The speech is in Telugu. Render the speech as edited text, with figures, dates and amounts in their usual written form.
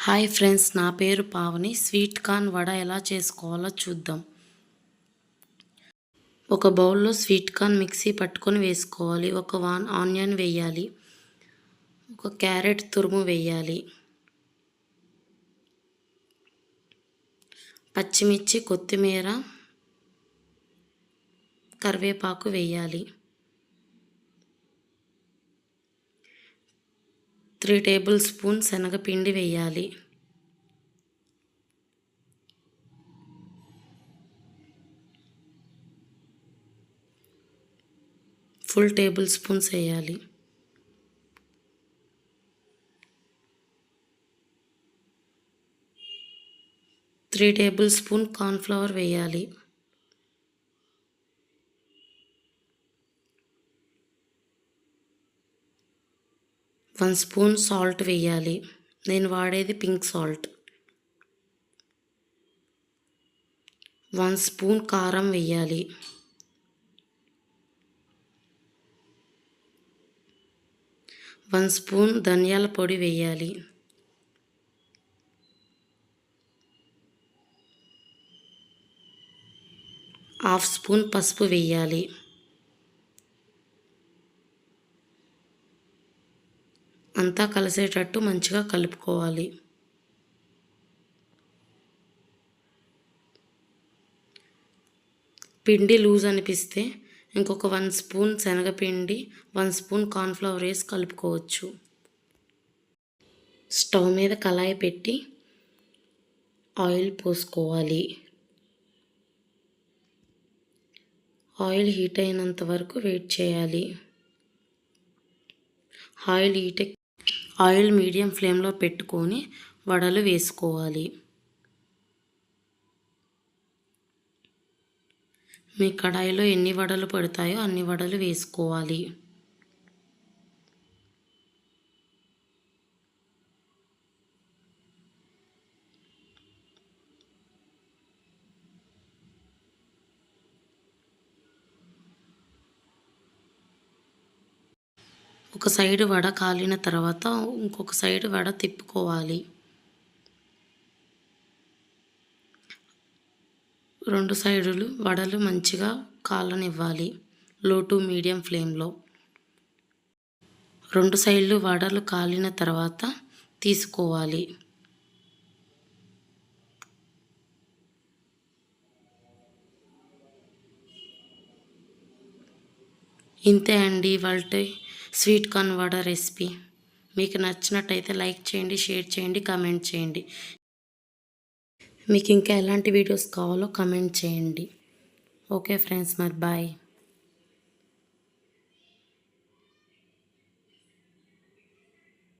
హాయ్ ఫ్రెండ్స్, నా పేరు పావని. స్వీట్ కార్న్ వడ ఎలా చేసుకోవాలో చూద్దాం. ఒక బౌల్లో స్వీట్ కార్న్ మిక్సీ పట్టుకొని వేసుకోవాలి. ఒక ఆనియన్ వేయాలి. ఒక క్యారెట్ తురుము వేయాలి. పచ్చిమిర్చి, కొత్తిమీర, కరివేపాకు వేయాలి. 3 టేబుల్ స్పూన్ శనగపిండి వేయాలి. ఫుల్ టేబుల్ స్పూన్స్ వేయాలి. 3 టేబుల్ స్పూన్ కార్న్ఫ్లవర్ వేయాలి. 1 స్పూన్ సాల్ట్ వేయాలి. నేను వాడేది పింక్ సాల్ట్. 1 స్పూన్ కారం వేయాలి. 1 స్పూన్ ధనియాల పొడి వేయాలి. 1/2 స్పూన్ పసుపు వేయాలి. అంతా కలిసేటట్టు మంచిగా కలుపుకోవాలి. పిండి లూజ్ అనిపిస్తే ఇంకొక 1 స్పూన్ శనగపిండి, 1 స్పూన్ కార్న్ఫ్లవర్ వేసి కలుపుకోవచ్చు. స్టవ్ మీద కళాయి పెట్టి ఆయిల్ పోసుకోవాలి. ఆయిల్ హీట్ అయినంత వరకు వెయిట్ చేయాలి. ఆయిల్ మీడియం ఫ్లేమ్లో పెట్టుకొని వడలు వేసుకోవాలి. మీ కడాయిలో ఎన్ని వడలు పడతాయో అన్ని వడలు వేసుకోవాలి. ఒక సైడు వడ కాలిన తర్వాత ఇంకొక సైడు వడ తిప్పుకోవాలి. 2 సైడులు వడలు మంచిగా కాలనివ్వాలి. లో టు మీడియం ఫ్లేమ్లో. 2 సైడ్లు వడలు కాలిన తర్వాత తీసుకోవాలి. ఇంతే అండి ఇవాల్టి స్వీట్ కార్న్ వడ రెసిపీ. మీకు నచ్చినట్టయితే లైక్ చేయండి, షేర్ చేయండి, కామెంట్ చేయండి. మీకు ఇంకా ఎలాంటి వీడియోస్ కావాలో కామెంట్ చేయండి. ఓకే ఫ్రెండ్స్, మరి బాయ్.